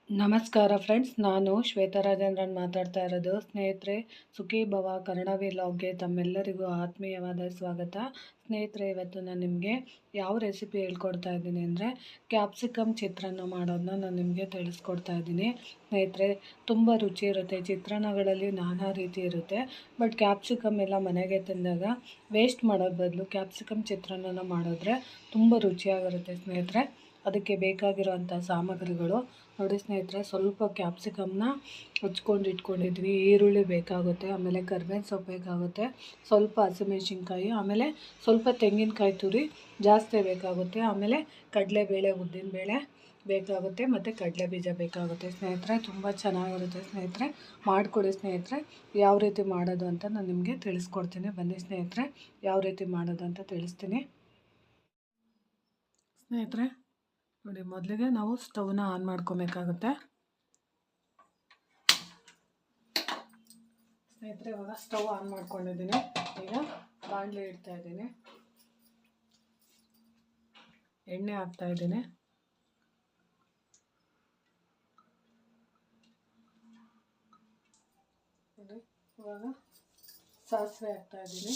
ನಮಸ್ಕಾರ ಫ್ರೆಂಡ್ಸ್, ನಾನು ಶ್ವೇತಾ ರಾಜೇಂದ್ರನ್ ಮಾತಾಡ್ತಾ ಇರೋದು. ಸ್ನೇಹಿತರೆ, ಸುಖಿ ಭವ ಕನ್ನಡ ವ್ಲಾಗ್ಗೆ ತಮ್ಮೆಲ್ಲರಿಗೂ ಆತ್ಮೀಯವಾದ ಸ್ವಾಗತ. ಸ್ನೇಹಿತರೆ, ಇವತ್ತು ನಾನು ನಿಮಗೆ ಯಾವ ರೆಸಿಪಿ ಹೇಳ್ಕೊಡ್ತಾ ಇದ್ದೀನಿ ಅಂದರೆ ಕ್ಯಾಪ್ಸಿಕಮ್ ಚಿತ್ರಾನ್ನ ಮಾಡೋದನ್ನ ನಾನು ನಿಮಗೆ ತಿಳಿಸ್ಕೊಡ್ತಾ ಇದ್ದೀನಿ. ಸ್ನೇಹಿತರೆ, ತುಂಬ ರುಚಿ ಇರುತ್ತೆ. ಚಿತ್ರಾನ್ನಗಳಲ್ಲಿ ನಾನಾ ರೀತಿ ಇರುತ್ತೆ. ಬಟ್ ಕ್ಯಾಪ್ಸಿಕಮ್ ಎಲ್ಲ ಮನೆಗೆ ತಂದಾಗ ವೇಸ್ಟ್ ಮಾಡೋದು ಬದಲು ಕ್ಯಾಪ್ಸಿಕಮ್ ಚಿತ್ರಾನ್ನ ಮಾಡಿದ್ರೆ ತುಂಬ ರುಚಿಯಾಗಿರುತ್ತೆ. ಸ್ನೇಹಿತರೆ, ಅದಕ್ಕೆ ಬೇಕಾಗಿರೋವಂಥ ಸಾಮಗ್ರಿಗಳು ನೋಡಿ. ಸ್ನೇಹಿತರೆ, ಸ್ವಲ್ಪ ಕ್ಯಾಪ್ಸಿಕಮ್ನ ಹಚ್ಕೊಂಡು ಇಟ್ಕೊಂಡಿದ್ವಿ. ಈರುಳ್ಳಿ ಬೇಕಾಗುತ್ತೆ, ಆಮೇಲೆ ಕರಿಬೇವಿನ ಸೊಪ್ಪು ಬೇಕಾಗುತ್ತೆ, ಸ್ವಲ್ಪ ಹಸಿಮೆಣ್ಸಿನ್ಕಾಯಿ, ಆಮೇಲೆ ಸ್ವಲ್ಪ ತೆಂಗಿನಕಾಯಿ ತುರಿ ಜಾಸ್ತಿ ಬೇಕಾಗುತ್ತೆ, ಆಮೇಲೆ ಕಡಲೆಬೇಳೆ, ಉದ್ದಿನಬೇಳೆ ಬೇಕಾಗುತ್ತೆ, ಮತ್ತು ಕಡಲೆ ಬೀಜ ಬೇಕಾಗುತ್ತೆ. ಸ್ನೇಹಿತರೆ, ತುಂಬ ಚೆನ್ನಾಗಿರುತ್ತೆ. ಸ್ನೇಹಿತರೆ, ಮಾಡಿಕೊಡಿ. ಸ್ನೇಹಿತರೆ, ಯಾವ ರೀತಿ ಮಾಡೋದು ಅಂತ ನಾನು ನಿಮಗೆ ತಿಳಿಸ್ಕೊಡ್ತೀನಿ. ಬನ್ನಿ ಸ್ನೇಹಿತರೆ, ಯಾವ ರೀತಿ ಮಾಡೋದು ಅಂತ ತಿಳಿಸ್ತೀನಿ. ಸ್ನೇಹಿತರೆ ನೋಡಿ, ಮೊದಲಿಗೆ ನಾವು ಸ್ಟವ್ನ ಆನ್ ಮಾಡ್ಕೊಬೇಕಾಗುತ್ತೆ. ಸ್ನೇಹಿತರೆ, ಇವಾಗ ಸ್ಟವ್ ಆನ್ ಮಾಡ್ಕೊಂಡಿದ್ದೀನಿ. ಈಗ ಬಾಣಲೆ ಇಡ್ತಾ ಇದ್ದೀನಿ, ಎಣ್ಣೆ ಹಾಕ್ತಾ ಇದ್ದೀನಿ. ಇವಾಗ ಸಾಸಿವೆ ಹಾಕ್ತಾ ಇದ್ದೀನಿ.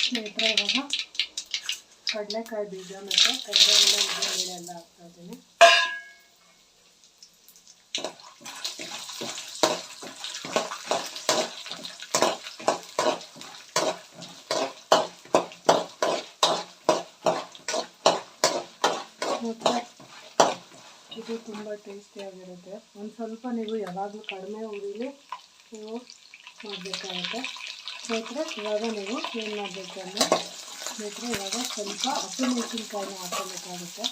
ಸ್ನೇಹಿತರೆ, ಇವಾಗ ಕಡಲೆಕಾಯಿ ಬೀಜ ಮತ್ತು ಕಡಲೆಬೇಳೆ, ಉದ್ದಿನಬೇಳೆ ಎಲ್ಲ ಹಾಕ್ತಾ ಇದ್ದೀನಿ. ಸ್ನೇಹಿತರೆ, ಇದು ತುಂಬ ಟೇಸ್ಟಿಯಾಗಿರುತ್ತೆ. ಒಂದು ಸ್ವಲ್ಪ ನೀವು ಯಾವಾಗಲೂ ಕಡಿಮೆ ಉರಿಲಿ ನೀವು ಮಾಡಬೇಕಾಗುತ್ತೆ. ಸ್ನೇಹಿತರೆ, ಇವಾಗ ನೀವು ಏನು ಮಾಡಬೇಕು ಅಂದರೆ, ಸ್ನೇಹಿತರೆ, ಇವಾಗ ಸ್ವಲ್ಪ ಹಸಿಮೆಣಸಿನ್ಕಾಯಿನ ಹಾಕೋಬೇಕಾಗುತ್ತೆ.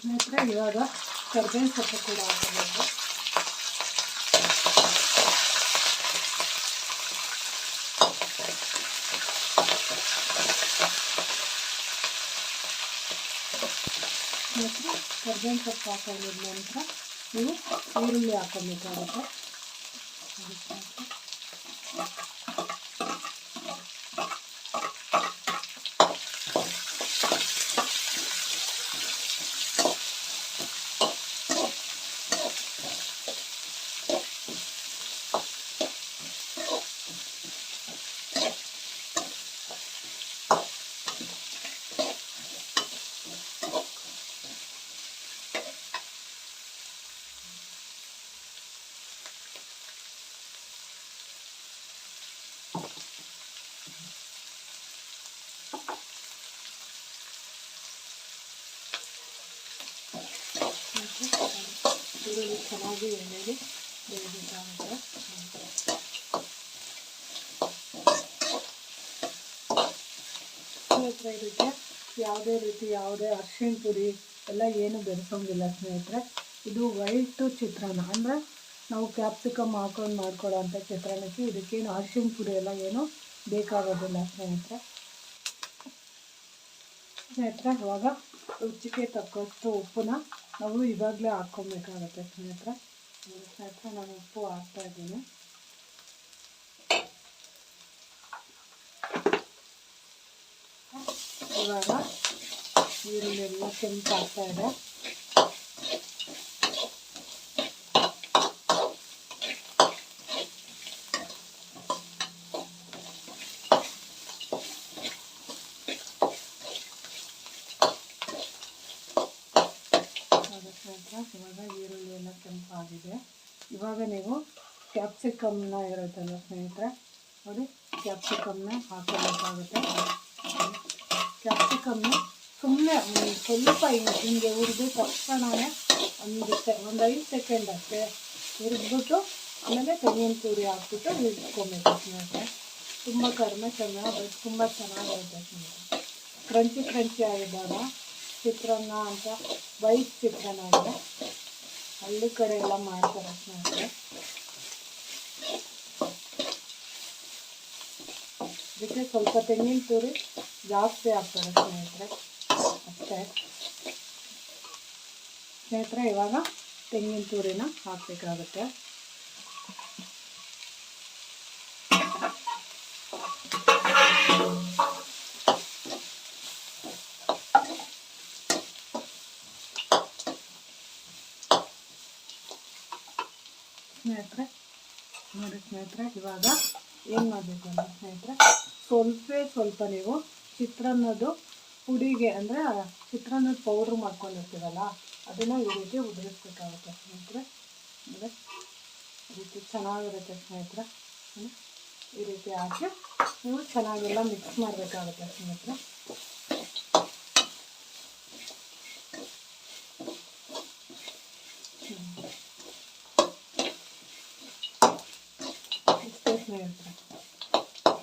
ಸ್ನೇಹಿತರೆ, ಇವಾಗ ಕರಿಬೇವಿನ ಸೊಪ್ಪು ಕೂಡ ಹಾಕಬೇಕು. ಸ್ನೇಹಿತರೆ, ಕರಿಬೇವಿನ ಸೊಪ್ಪು ಹಾಕೊಂಡಿದ ನಂತರ ನೀವು ಈರುಳ್ಳಿ ಹಾಕೋಬೇಕಾಗುತ್ತೆ. ಈರುಳ್ಳಿ ಚೆನ್ನಾಗಿ ಎಣ್ಣೆಗೆ ಬೇಯಬೇಕಾಗುತ್ತೆ. ಸ್ನೇಹಿತರೆ, ಇದಕ್ಕೆ ಯಾವುದೇ ಅರಿಶಿಣ ಪುಡಿ ಎಲ್ಲ ಏನು ಬೆರೆಸೋಂಗಿಲ್ಲ. ಸ್ನೇಹಿತರೆ, ಇದು ವೈಟು ಚಿತ್ರಾನ್ನ ಅಂದರೆ ನಾವು ಕ್ಯಾಪ್ಸಿಕಮ್ ಹಾಕೊಂಡು ಮಾಡ್ಕೊಳ್ಳೋ ಅಂಥ ಚಿತ್ರಾನ್ನಕ್ಕೆ ಇದಕ್ಕೇನು ಅರಿಶಿಣ ಪುಡಿ ಎಲ್ಲ ಏನು ಬೇಕಾಗೋದಿಲ್ಲ. ಸ್ನೇಹಿತರೆ, ಇವಾಗ ರುಚಿಗೆ ತಕ್ಕಷ್ಟು ಉಪ್ಪನ್ನ ನಾವು ಇವಾಗಲೇ ಹಾಕ್ಕೊಬೇಕಾಗತ್ತೆ. ಸ್ನೇಹಿತರೆ, ನಾನು ಉಪ್ಪು ಹಾಕ್ತಾ ಇದ್ದೀನಿ. ಇವಾಗ ಈರುಳ್ಳಿ ಎಲ್ಲ ಕೆಂಪಾಗ್ತಾ ಇದೆ. ಇವಾಗ ಈರುಳ್ಳಿ ಎಲ್ಲ ಕೆಂಪಾಗಿದೆ. ಇವಾಗ ನೀವು ಕ್ಯಾಪ್ಸಿಕಮ್ನ ಇರುತ್ತಲ್ಲ ಸ್ನೇಹಿತರೆ, ನೋಡಿ, ಕ್ಯಾಪ್ಸಿಕಮ್ನ ಹಾಕೋಬೇಕಾಗುತ್ತೆ. ಕ್ಯಾಪ್ಸಿಕಮ್ನ ಸುಮ್ಮನೆ ಸ್ವಲ್ಪ ಹಿಂಗೆ ಹುರಿದು ತಕ್ಷಣವೇ ಒಂದು 5 ಸೆಕೆಂಡ್ ಅಷ್ಟೇ ಹುರಿದ್ಬಿಟ್ಟು ಆಮೇಲೆ ತೆಂಗಿನ ತುರಿ ಹಾಕ್ಬಿಟ್ಟು ಇಟ್ಕೊಬೇಕು. ಸ್ನೇಹಿತರೆ, ತುಂಬ ಕಡಿಮೆ ಸಮಯ, ಬಟ್ ತುಂಬ ಚೆನ್ನಾಗಿರುತ್ತೆ. ಸ್ನೇಹಿತರೆ, ಕ್ರಂಚಿ ಆಗಿದ್ದಾಗ ಚಿತ್ರಾನ್ನ ಅಂತ ವೈಟ್ ಚಿತ್ರಾನ್ನ ಇದೆ, ಹಳ್ಳಿ ಕಡೆ ಎಲ್ಲ ಮಾಡ್ತಾರೆ ಸ್ನೇಹಿತರೆ. ಇದಕ್ಕೆ ಸ್ವಲ್ಪ ತೆಂಗಿನ ತುರಿ ಜಾಸ್ತಿ ಹಾಕ್ತಾರೆ ಸ್ನೇಹಿತರೆ, ಅಷ್ಟೇ ಸ್ನೇಹಿತರೆ. ಇವಾಗ ತೆಂಗಿನ ತುರಿನ ಹಾಕಬೇಕಾಗುತ್ತೆ. ಸ್ನೇಹಿತರೆ ನೋಡಿ ಸ್ನೇಹಿತರೆ, ಇವಾಗ ಏನು ಮಾಡಬೇಕು ಅಂದರೆ ಸ್ನೇಹಿತರೆ, ಸ್ವಲ್ಪ ನೀವು ಚಿತ್ರಾನ್ನದ ಪುಡಿಗೆ ಅಂದರೆ ಚಿತ್ರಾನ್ನದ ಪೌಡ್ರ್ ಮಾಡ್ಕೊಂಡಿರ್ತೀವಲ್ಲ ಅದನ್ನು ಈ ರೀತಿ ಉದುರಿಸ್ಬೇಕಾಗುತ್ತೆ ಸ್ನೇಹಿತರೆ. ಅಂದರೆ ಈ ರೀತಿ ಚೆನ್ನಾಗಿರುತ್ತೆ ಸ್ನೇಹಿತರೆ. ಈ ರೀತಿ ಹಾಕಿ ನೀವು ಚೆನ್ನಾಗೆಲ್ಲ ಮಿಕ್ಸ್ ಮಾಡಬೇಕಾಗುತ್ತೆ ಸ್ನೇಹಿತರೆ.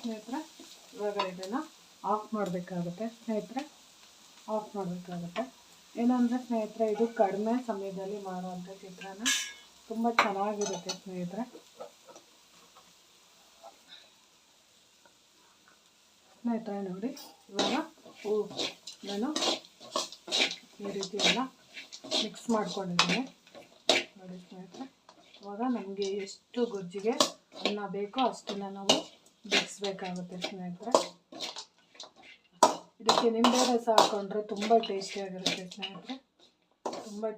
ಸ್ನೇಹಿತರೆ ಇವಾಗ ಇದನ್ನು ಆಫ್ ಮಾಡಬೇಕಾಗುತ್ತೆ ಸ್ನೇಹಿತರೆ, ಆಫ್ ಮಾಡಬೇಕಾಗುತ್ತೆ. ಏನಂದರೆ ಸ್ನೇಹಿತರೆ, ಇದು ಕಡಿಮೆ ಸಮಯದಲ್ಲಿ ಮಾಡುವಂಥ ಚಿತ್ರಾನ್ನ ತುಂಬ ಚೆನ್ನಾಗಿರುತ್ತೆ ಸ್ನೇಹಿತರೆ. ಸ್ನೇಹಿತರೆ ನೋಡಿ, ಇವಾಗ ನಾನು ಈ ರೀತಿ ಎಲ್ಲ ಮಿಕ್ಸ್ ಮಾಡ್ಕೊಂಡಿದ್ದೀನಿ ನೋಡಿ ಸ್ನೇಹಿತರೆ. ಇವಾಗ ನಮಗೆ ಎಷ್ಟು ಗೊಜ್ಜಿಗೆ ಅನ್ನ ಬೇಕೋ ಅಷ್ಟನ್ನು ನಾವು ಬೇಯಿಸ್ಬೇಕಾಗುತ್ತೆ ಸ್ನೇಹಿತರೆ. ಇದಕ್ಕೆ ನಿಂಬೆ ರಸ ಹಾಕೊಂಡ್ರೆ ತುಂಬ ಟೇಸ್ಟಿಯಾಗಿರುತ್ತೆ ಸ್ನೇಹಿತರೆ, ತುಂಬ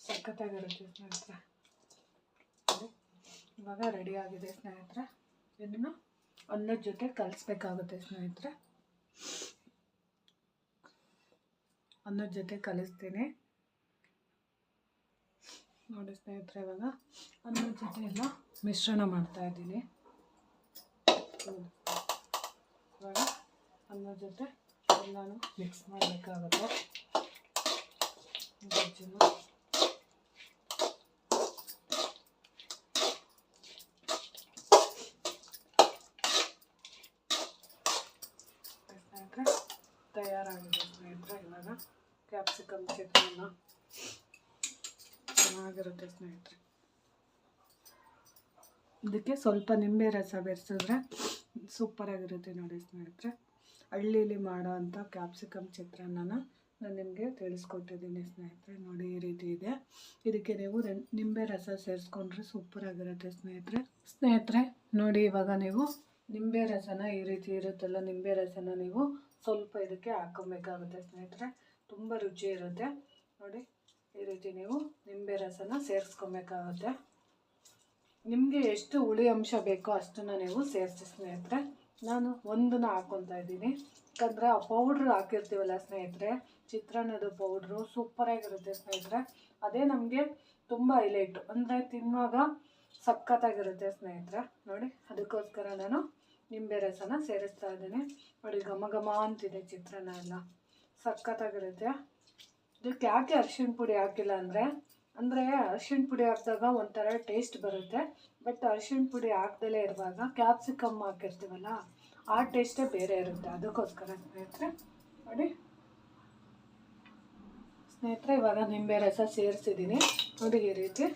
ಸಖತ್ತಾಗಿರುತ್ತೆ ಸ್ನೇಹಿತರೆ. ಇವಾಗ ರೆಡಿ ಆಗಿದೆ ಸ್ನೇಹಿತರೆ. ಇದನ್ನು ಅನ್ನದ ಜೊತೆ ಕಲಿಸ್ಬೇಕಾಗುತ್ತೆ ಸ್ನೇಹಿತರೆ. ಅನ್ನದ ಜೊತೆ ಕಲಿಸ್ತೀನಿ ನೋಡಿ ಸ್ನೇಹಿತರೆ. ಇವಾಗ ಅನ್ನದ ಜೊತೆ ಎಲ್ಲ ಮಿಶ್ರಣ ಮಾಡ್ತಾ ಇದ್ದೀನಿ. ಇವಾಗ ಅನ್ನದ ಜೊತೆ ಎಲ್ಲನೂ ಮಿಕ್ಸ್ ಮಾಡಬೇಕಾಗುತ್ತೆ ಗೊಜ್ಜನ್ನು. ತಯಾರಾಗಿದೆ ಸ್ನೇಹಿತರೆ. ಇವಾಗ ಕ್ಯಾಪ್ಸಿಕಮ್ ಚಿತ್ರಾನ್ನ ಚೆನ್ನಾಗಿರುತ್ತೆ ಸ್ನೇಹಿತರೆ. ಇದಕ್ಕೆ ಸ್ವಲ್ಪ ನಿಂಬೆ ರಸ ಬೆರೆಸಿದ್ರೆ ಸೂಪರಾಗಿರುತ್ತೆ ನೋಡಿ ಸ್ನೇಹಿತರೆ. ಹಳ್ಳಿಲಿ ಮಾಡೋ ಅಂಥ ಕ್ಯಾಪ್ಸಿಕಮ್ ಚಿತ್ರಾನ್ನನ ನಾನು ನಿಮಗೆ ತಿಳಿಸ್ಕೊಟ್ಟಿದ್ದೀನಿ ಸ್ನೇಹಿತರೆ. ನೋಡಿ ಈ ರೀತಿ ಇದೆ. ಇದಕ್ಕೆ ನೀವು ನಿಂಬೆ ರಸ ಸೇರಿಸ್ಕೊಂಡ್ರೆ ಸೂಪರಾಗಿರುತ್ತೆ ಸ್ನೇಹಿತರೆ. ನೋಡಿ ಇವಾಗ ನೀವು ನಿಂಬೆ ರಸನ ಈ ರೀತಿ ಇರುತ್ತಲ್ಲ, ನಿಂಬೆ ರಸನ ನೀವು ಸ್ವಲ್ಪ ಇದಕ್ಕೆ ಹಾಕೊಬೇಕಾಗುತ್ತೆ ಸ್ನೇಹಿತರೆ. ತುಂಬ ರುಚಿ ಇರುತ್ತೆ ನೋಡಿ. ಈ ರೀತಿ ನೀವು ನಿಂಬೆ ರಸನ ಸೇರಿಸ್ಕೊಬೇಕಾಗುತ್ತೆ. ನಿಮಗೆ ಎಷ್ಟು ಹುಳಿ ಅಂಶ ಬೇಕೋ ಅಷ್ಟನ್ನು ನೀವು ಸೇರಿಸಿ ಸ್ನೇಹಿತರೆ. ನಾನು ಒಂದನ್ನು ಹಾಕ್ಕೊತಾ ಇದ್ದೀನಿ, ಯಾಕಂದರೆ ಆ ಪೌಡ್ರ್ ಹಾಕಿರ್ತೀವಲ್ಲ ಸ್ನೇಹಿತರೆ, ಚಿತ್ರಾನ್ನದ ಪೌಡ್ರು ಸೂಪರಾಗಿರುತ್ತೆ ಸ್ನೇಹಿತರೆ. ಅದೇ ನಮಗೆ ತುಂಬ ಹೈಲೈಟು, ಅಂದರೆ ತಿನ್ನುವಾಗ ಸಖತ್ತಾಗಿರುತ್ತೆ ಸ್ನೇಹಿತರೆ. ನೋಡಿ ಅದಕ್ಕೋಸ್ಕರ ನಾನು ನಿಂಬೆ ರಸನ ಸೇರಿಸ್ತಾ ಇದ್ದೀನಿ ನೋಡಿ. ಘಮ ಘಮ ಅಂತಿದೆ ಚಿತ್ರಾನ್ನ ಎಲ್ಲ, ಸಖತ್ತಾಗಿರುತ್ತೆ. ಇದಕ್ಕೆ ಯಾಕೆ ಅರಿಶಿಣ ಪುಡಿ ಹಾಕಿಲ್ಲ ಅಂದರೆ ಅರಿಶಿಣ ಪುಡಿ ಹಾಕಿದಾಗ ಒಂಥರ ಟೇಸ್ಟ್ ಬರುತ್ತೆ. ಬಟ್ ಅರಿಶಿಣ ಪುಡಿ ಹಾಕ್ದಲೇ ಇರುವಾಗ ಕ್ಯಾಪ್ಸಿಕಮ್ ಹಾಕಿರ್ತೀವಲ್ಲ ಆ ಟೇಸ್ಟೇ ಬೇರೆ ಇರುತ್ತೆ, ಅದಕ್ಕೋಸ್ಕರ ಸ್ನೇಹಿತರೆ. ನೋಡಿ ಸ್ನೇಹಿತರೆ, ಇವಾಗ ನಿಂಬೆ ರಸ ಸೇರಿಸಿದ್ದೀನಿ ನೋಡಿ. ಈ ರೀತಿ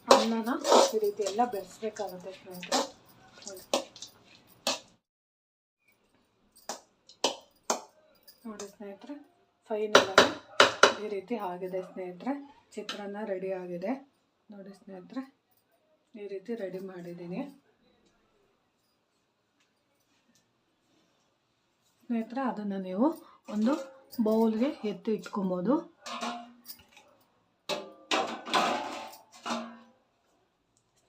ಅನ್ನನ ಈ ರೀತಿ ಎಲ್ಲ ಬೆರೆಸ್ಬೇಕಾಗುತ್ತೆ ಸ್ನೇಹಿತರೆ. ನೋಡಿ ಸ್ನೇಹಿತರೆ, ಫೈನಲ್ ಆಗಿ ಈ ರೀತಿ ಆಗಿದೆ ಸ್ನೇಹಿತರೆ. ಚಿತ್ರಾನ್ನ ರೆಡಿ ಆಗಿದೆ ನೋಡಿ ಸ್ನೇಹಿತರೆ. ಈ ರೀತಿ ರೆಡಿ ಮಾಡಿದ್ದೀನಿ ಸ್ನೇಹಿತರೆ. ಅದನ್ನು ನೀವು ಒಂದು ಬೌಲ್ಗೆ ಎತ್ತಿ ಇಟ್ಕೊಬೋದು.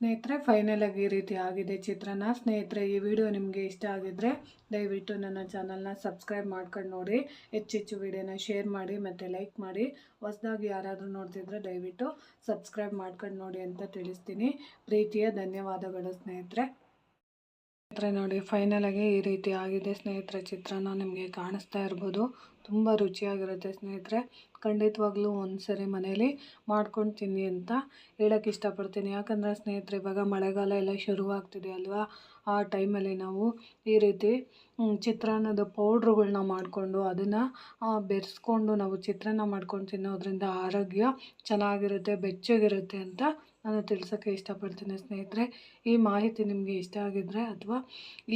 ಸ್ನೇಹಿತರೆ, ಫೈನಲ್ ಆಗಿ ಈ ರೀತಿ ಆಗಿದೆ ಚಿತ್ರಾನ್ನ. ಸ್ನೇಹಿತರೆ, ಈ ವಿಡಿಯೋ ನಿಮಗೆ ಇಷ್ಟ ಆಗಿದ್ದರೆ ದಯವಿಟ್ಟು ನನ್ನ ಚಾನಲ್ನ ಸಬ್ಸ್ಕ್ರೈಬ್ ಮಾಡ್ಕೊಂಡು ನೋಡಿ. ಹೆಚ್ಚೆಚ್ಚು ವಿಡಿಯೋನ ಶೇರ್ ಮಾಡಿ ಮತ್ತು ಲೈಕ್ ಮಾಡಿ. ಹೊಸದಾಗಿ ಯಾರಾದರೂ ನೋಡ್ತಿದ್ರೆ ದಯವಿಟ್ಟು ಸಬ್ಸ್ಕ್ರೈಬ್ ಮಾಡ್ಕೊಂಡು ನೋಡಿ ಅಂತ ತಿಳಿಸ್ತೀನಿ. ಪ್ರೀತಿಯ ಧನ್ಯವಾದಗಳು ಸ್ನೇಹಿತರೆ. ನೋಡಿ ಫೈನಲ್ ಆಗಿ ಈ ರೀತಿ ಆಗಿದೆ ಸ್ನೇಹಿತರೆ. ಚಿತ್ರಾನ್ನ ನಿಮಗೆ ಕಾಣಿಸ್ತಾ ಇರ್ಬೋದು, ತುಂಬ ರುಚಿಯಾಗಿರುತ್ತೆ ಸ್ನೇಹಿತರೆ. ಖಂಡಿತವಾಗ್ಲೂ ಒಂದು ಸರಿ ಮನೇಲಿ ಮಾಡ್ಕೊಂಡು ತಿನ್ನಿ ಅಂತ ಹೇಳೋಕ್ಕೆ ಇಷ್ಟಪಡ್ತೀನಿ. ಯಾಕಂದರೆ ಸ್ನೇಹಿತರೆ ಇವಾಗ ಮಳೆಗಾಲ ಎಲ್ಲ ಶುರುವಾಗ್ತಿದೆ ಅಲ್ವಾ, ಆ ಟೈಮಲ್ಲಿ ನಾವು ಈ ರೀತಿ ಚಿತ್ರಾನ್ನದ ಪೌಡ್ರುಗಳ್ನ ಮಾಡಿಕೊಂಡು ಅದನ್ನು ಬೆರೆಸ್ಕೊಂಡು ನಾವು ಚಿತ್ರಾನ್ನ ಮಾಡ್ಕೊಂಡು ತಿನ್ನೋದ್ರಿಂದ ಆರೋಗ್ಯ ಚೆನ್ನಾಗಿರುತ್ತೆ, ಬೆಚ್ಚಗಿರುತ್ತೆ ಅಂತ ನಾನು ತಿಳ್ಸೋಕ್ಕೆ ಇಷ್ಟಪಡ್ತೀನಿ ಸ್ನೇಹಿತರೆ. ಈ ಮಾಹಿತಿ ನಿಮಗೆ ಇಷ್ಟ ಆಗಿದ್ದರೆ ಅಥವಾ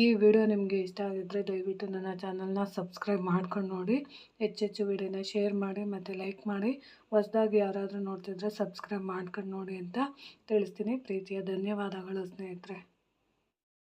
ಈ ವಿಡಿಯೋ ನಿಮಗೆ ಇಷ್ಟ ಆಗಿದ್ದರೆ ದಯವಿಟ್ಟು ನನ್ನ ಚಾನಲ್ನ ಸಬ್ಸ್ಕ್ರೈಬ್ ಮಾಡ್ಕೊಂಡು ನೋಡಿ. ಹೆಚ್ಚೆಚ್ಚು ವಿಡಿಯೋನ ಶೇರ್ ಮಾಡಿ ಮತ್ತು ಲೈಕ್ ಮಾಡಿ. ಹೊಸದಾಗಿ ಯಾರಾದರೂ ನೋಡ್ತಿದ್ರೆ ಸಬ್ಸ್ಕ್ರೈಬ್ ಮಾಡ್ಕೊಂಡು ನೋಡಿ ಅಂತ ತಿಳಿಸ್ತೀನಿ. ಪ್ರೀತಿಯ ಧನ್ಯವಾದಗಳು ಸ್ನೇಹಿತರೆ.